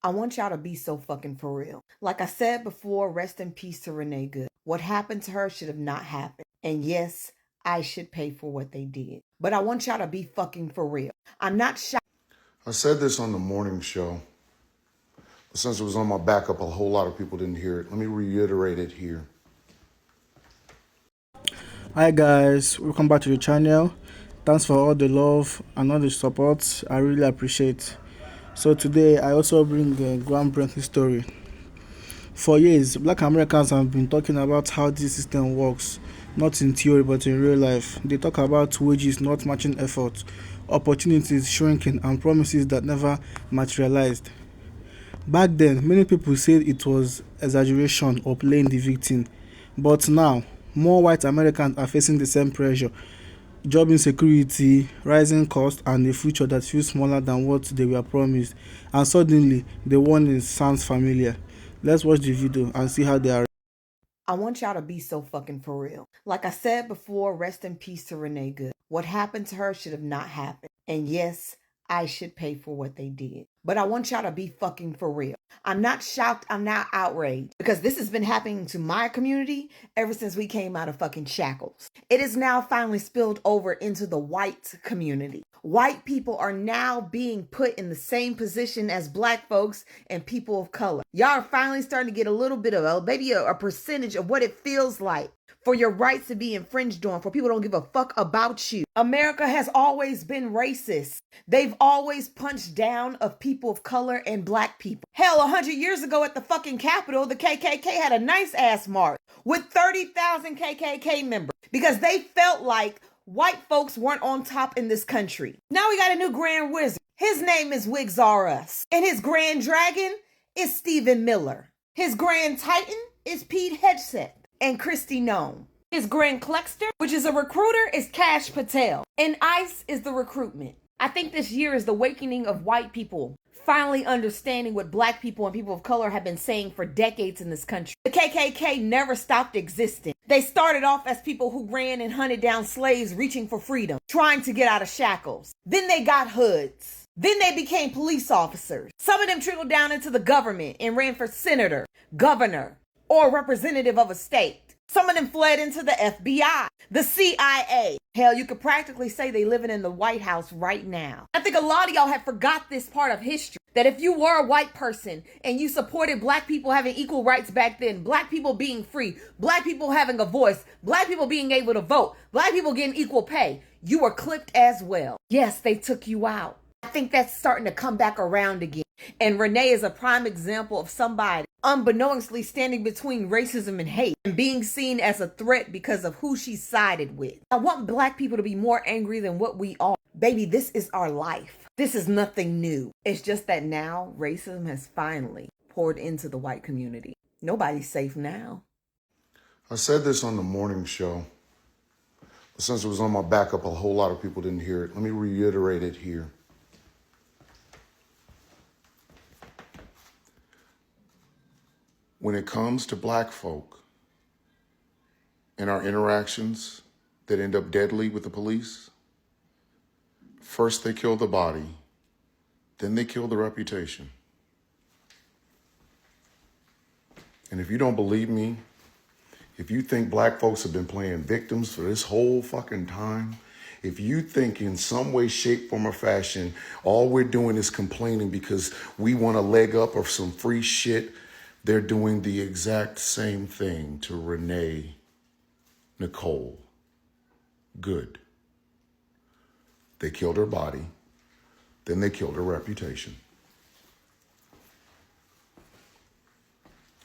I want y'all to be so fucking for real. Like I said before, rest in peace to Renee Good. What happened to her should have not happened. And yes, I should pay for what they did. But I want y'all to be fucking for real. I'm not shocked. I said this on the morning show, but since it was on my backup, a whole lot of people didn't hear it. Let me reiterate it here. Hi guys, welcome back to the channel. Thanks for all the love and all the support. I really appreciate. So today I also bring a groundbreaking story. For years, Black Americans have been talking about how this system works, not in theory but in real life. They talk about wages not matching effort, opportunities shrinking, and promises that never materialized. Back then, many people said it was exaggeration or playing the victim. But now, more white Americans are facing the same pressure: job insecurity, rising costs, and a future that feels smaller than what they were promised. And suddenly, the warning sounds familiar. Let's watch the video and see how they are. I want y'all to be so fucking for real. Like I said before, rest in peace to Renee Good. What happened to her should have not happened. And yes, I should pay for what they did. But I want y'all to be fucking for real. I'm not shocked. I'm not outraged because this has been happening to my community ever since we came out of fucking shackles. It is now finally spilled over into the white community. White people are now being put in the same position as black folks and people of color. Y'all are finally starting to get a little bit of maybe a percentage of what it feels like for your rights to be infringed on, for people don't give a fuck about you. America has always been racist. They've always punched down of people of color and black people. Hell, 100 years ago at the fucking Capitol, the KKK had a nice ass march with 30,000 KKK members because they felt like white folks weren't on top in this country. Now we got a new Grand Wizard. His name is Wigs R Us. And his Grand Dragon is Stephen Miller. His Grand Titan is Pete Hegseth and Christy Nome. His Grand Klexter, which is a recruiter, is Cash Patel. And ICE is the recruitment. I think this year is the awakening of white people finally understanding what black people and people of color have been saying for decades in this country. The KKK never stopped existing. They started off as people who ran and hunted down slaves reaching for freedom, trying to get out of shackles. Then they got hoods. Then they became police officers. Some of them trickled down into the government and ran for senator, governor, or representative of a state. Some of them fled into the FBI, the CIA. Hell, you could practically say they living in the White House right now. I think a lot of y'all have forgot this part of history. That if you were a white person and you supported black people having equal rights back then, black people being free, black people having a voice, black people being able to vote, black people getting equal pay, you were clipped as well. Yes, they took you out. I think that's starting to come back around again. And Renee is a prime example of somebody unbeknownstly standing between racism and hate and being seen as a threat because of who she sided with. I want black people to be more angry than what we are. Baby, this is our life. This is nothing new. It's just that now racism has finally poured into the white community. Nobody's safe now. I said this on the morning show, but since it was on my backup, a whole lot of people didn't hear it. Let me reiterate it here. When it comes to black folk and our interactions that end up deadly with the police, first they kill the body, then they kill the reputation. And if you don't believe me, if you think black folks have been playing victims for this whole fucking time, if you think in some way, shape, form, or fashion, all we're doing is complaining because we want a leg up or some free shit, they're doing the exact same thing to Renee Nicole Good. They killed her body, then they killed her reputation.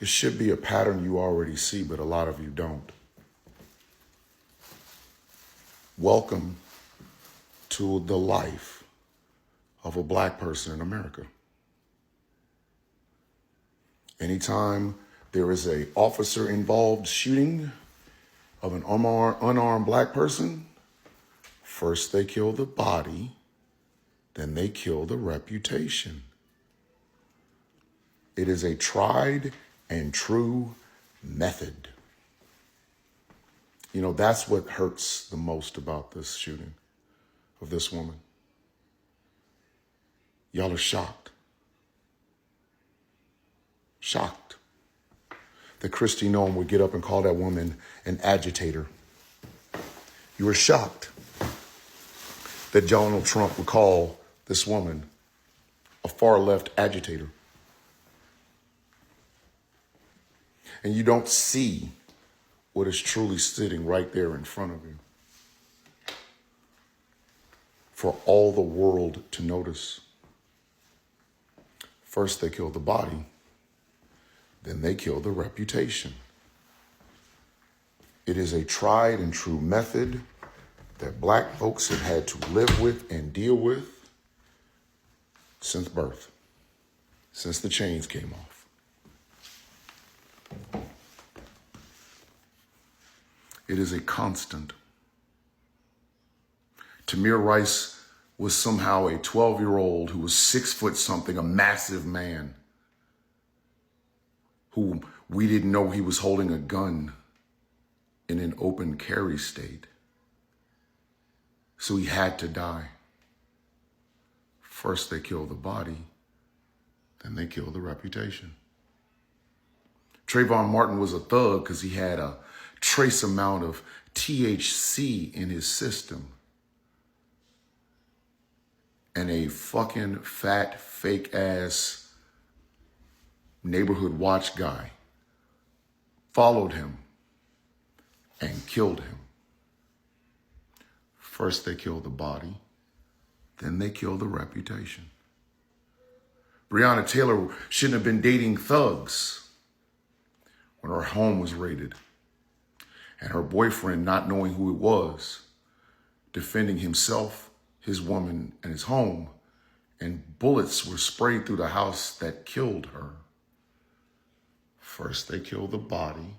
It should be a pattern you already see, but a lot of you don't. Welcome to the life of a black person in America. Anytime there is an officer-involved shooting of an unarmed black person, first they kill the body, then they kill the reputation. It is a tried and true method. You know, that's what hurts the most about this shooting of this woman. Y'all are shocked. Shocked that Kristi Noem would get up and call that woman an agitator. You were shocked that Donald Trump would call this woman a far-left agitator. And you don't see what is truly sitting right there in front of you for all the world to notice. First, they kill the body, then they kill the reputation. It is a tried and true method that black folks have had to live with and deal with since birth, since the chains came off. It is a constant. Tamir Rice was somehow a 12-year-old who was 6 foot something, a massive man, who we didn't know he was holding a gun in an open carry state. So he had to die. First they kill the body, then they kill the reputation. Trayvon Martin was a thug because he had a trace amount of THC in his system. And a fucking fat, fake ass neighborhood watch guy followed him and killed him. First they kill the body, then they kill the reputation. Breonna Taylor shouldn't have been dating thugs when her home was raided, and her boyfriend, not knowing who it was, defending himself, his woman, and his home, and bullets were sprayed through the house that killed her. First they kill the body,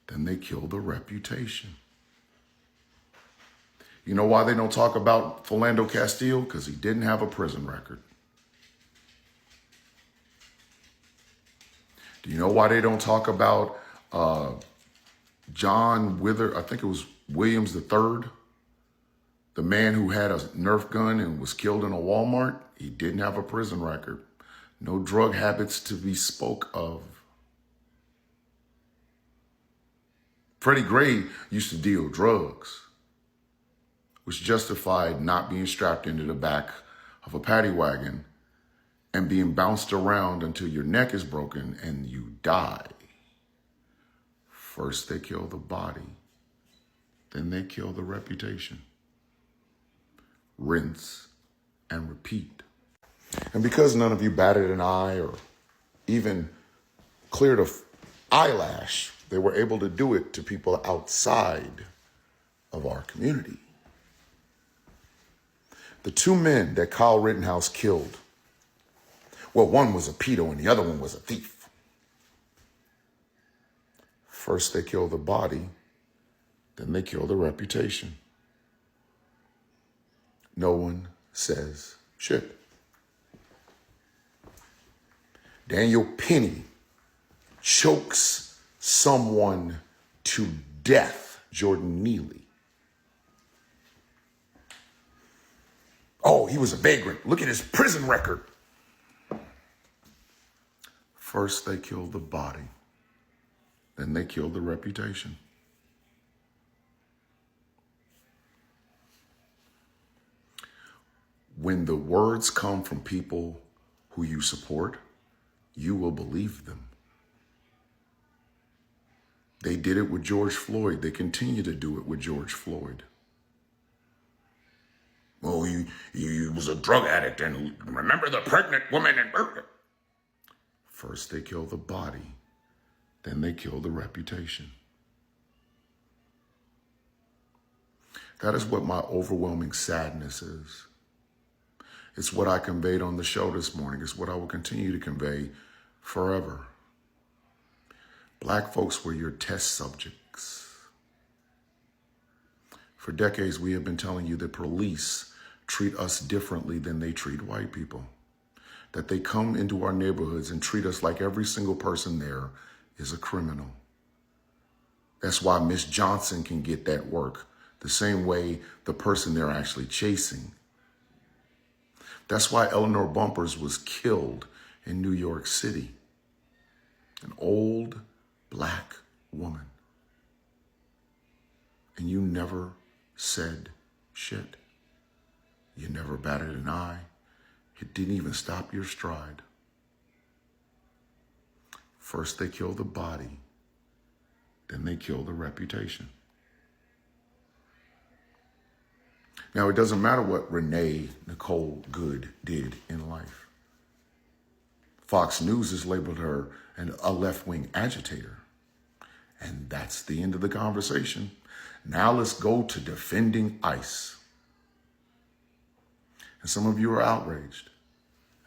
then they kill the reputation. You know why they don't talk about Philando Castile? Because he didn't have a prison record. Do you know why they don't talk about John I think it was Williams III, the man who had a Nerf gun and was killed in a Walmart? He didn't have a prison record. No drug habits to be spoke of. Freddie Gray used to deal drugs, which justified not being strapped into the back of a paddy wagon and being bounced around until your neck is broken and you die. First they kill the body, then they kill the reputation. Rinse and repeat. And because none of you batted an eye or even cleared an eyelash, they were able to do it to people outside of our community. The 2 men that Kyle Rittenhouse killed, well, one was a pedo and the other one was a thief. First they kill the body, then they kill the reputation. No one says shit. Daniel Penny chokes someone to death, Jordan Neely. Oh, he was a vagrant. Look at his prison record. First they kill the body, then they kill the reputation. When the words come from people who you support, you will believe them. They did it with George Floyd. They continue to do it with George Floyd. Oh, he was a drug addict, and remember the pregnant woman and murder. First they kill the body, then they kill the reputation. That is what my overwhelming sadness is. It's what I conveyed on the show this morning. It's what I will continue to convey forever. Black folks were your test subjects. For decades, we have been telling you that police treat us differently than they treat white people. That they come into our neighborhoods and treat us like every single person there is a criminal. That's why Miss Johnson can get that work the same way the person they're actually chasing. That's why Eleanor Bumpurs was killed in New York City. An old black woman. And you never said shit. You never batted an eye. It didn't even stop your stride. First they kill the body, then they kill the reputation. Now, it doesn't matter what Renee Nicole Good did in life. Fox News has labeled her a left-wing agitator. And that's the end of the conversation. Now let's go to defending ICE. And some of you are outraged,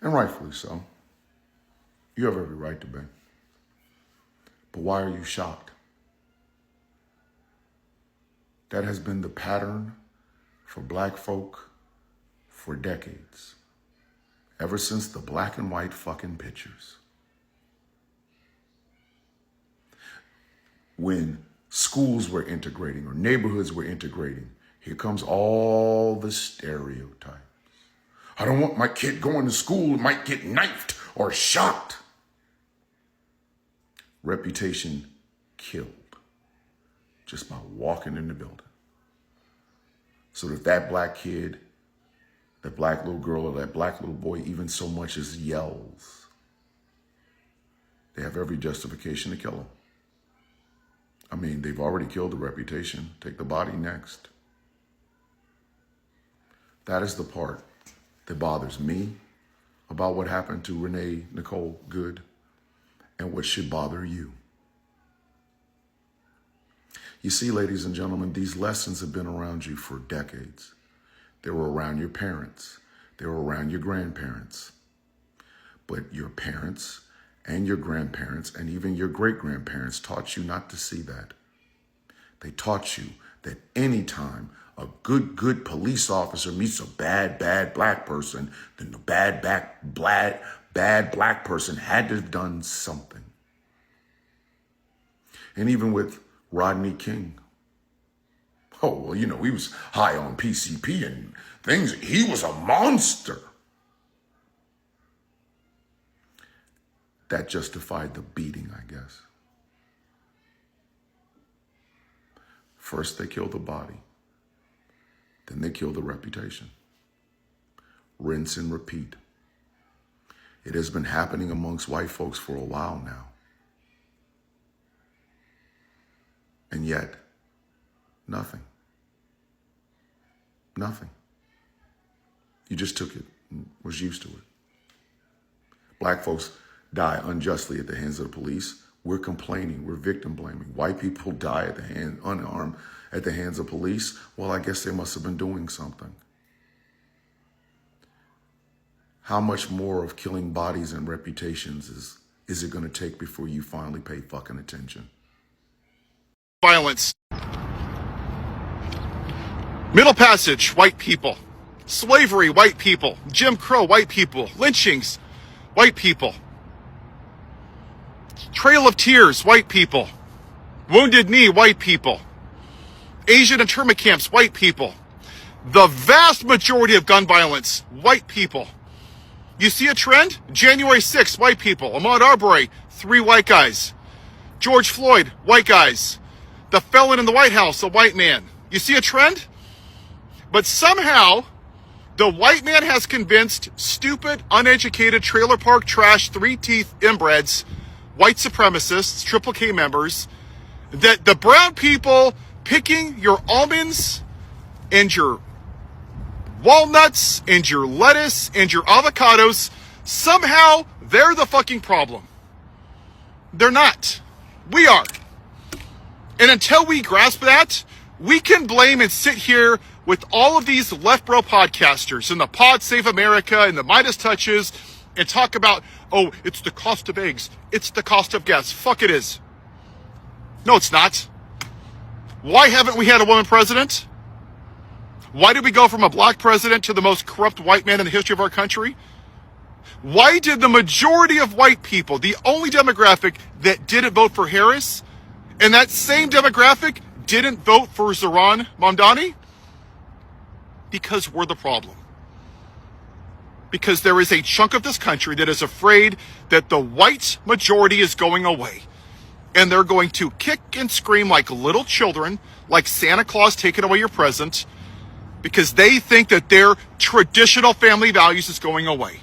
and rightfully so. You have every right to be. But why are you shocked? That has been the pattern for black folk for decades. Ever since the black and white fucking pictures. When schools were integrating or neighborhoods were integrating, here comes all the stereotypes. I don't want my kid going to school who might get knifed or shot. Reputation killed just by walking in the building. So if that black kid, that black little girl, or that black little boy even so much as yells, they have every justification to kill him. I mean, they've already killed the reputation. Take the body next. That is the part that bothers me about what happened to Renee Nicole Good and what should bother you. You see, ladies and gentlemen, these lessons have been around you for decades. They were around your parents. They were around your grandparents. But your parents and your grandparents and even your great-grandparents taught you not to see that. They taught you that anytime a good police officer meets a bad black person, then the bad black person had to have done something. And even with Rodney King. Oh, well, you know, he was high on PCP and things. He was a monster. That justified the beating, I guess. First, they kill the body. Then they kill the reputation. Rinse and repeat. It has been happening amongst white folks for a while now. And yet, nothing. Nothing. You just took it and was used to it. Black folks die unjustly at the hands of the police. We're complaining. We're victim blaming. White people die unarmed at the hands of police. Well, I guess they must have been doing something. How much more of killing bodies and reputations is it going to take before you finally pay fucking attention? Violence. Middle Passage, white people. Slavery, white people. Jim Crow, white people. Lynchings, white people. Trail of Tears, white people. Wounded Knee, white people. Asian internment camps, white people. The vast majority of gun violence, white people. You see a trend? January 6th, white people. Ahmaud Arbery, 3 white guys. George Floyd, white guys. The felon in the White House, a white man. You see a trend? But somehow, the white man has convinced stupid, uneducated, trailer park trash, 3-teeth inbreds, white supremacists, Triple K members, that the brown people picking your almonds and your walnuts and your lettuce and your avocados, somehow they're the fucking problem. They're not. We are. And until we grasp that, we can blame and sit here with all of these left bro podcasters and the Pod Save America and the Midas Touches and talk about, oh, it's the cost of eggs. It's the cost of gas. Fuck it is. No, it's not. Why haven't we had a woman president? Why did we go from a black president to the most corrupt white man in the history of our country? Why did the majority of white people, the only demographic that didn't vote for Harris, and that same demographic didn't vote for Zohran Mamdani? Because we're the problem. because there is a chunk of this country that is afraid that the white majority is going away. And they're going to kick and scream like little children, like Santa Claus taking away your present, because they think that their traditional family values is going away.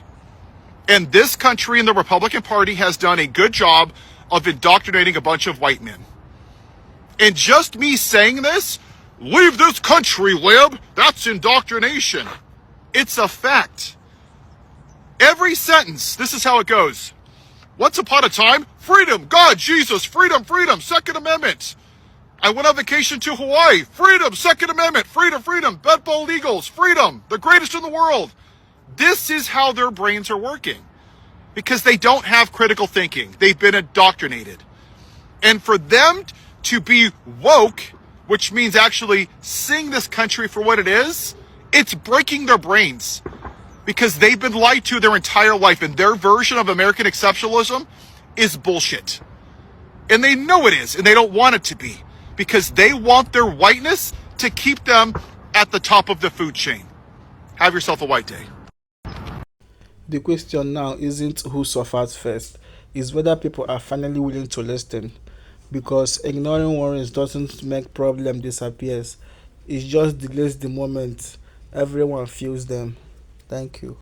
And this country and the Republican Party has done a good job of indoctrinating a bunch of white men. And just me saying this, leave this country, lib, that's indoctrination. It's a fact. Every sentence, this is how it goes. Once upon a time, freedom, God, Jesus, freedom, freedom, Second Amendment. I went on vacation to Hawaii, freedom, Second Amendment, freedom, freedom, bed-bald eagles, freedom, the greatest in the world. This is how their brains are working because they don't have critical thinking. They've been indoctrinated. And for them to be woke, which means actually seeing this country for what it is, it's breaking their brains because they've been lied to their entire life, and their version of American exceptionalism is bullshit. And they know it is, and they don't want it to be because they want their whiteness to keep them at the top of the food chain. Have yourself a white day. The question now isn't who suffers first, it's whether people are finally willing to listen. Because ignoring worries doesn't make problem disappears. It just delays the moment everyone feels them. Thank you.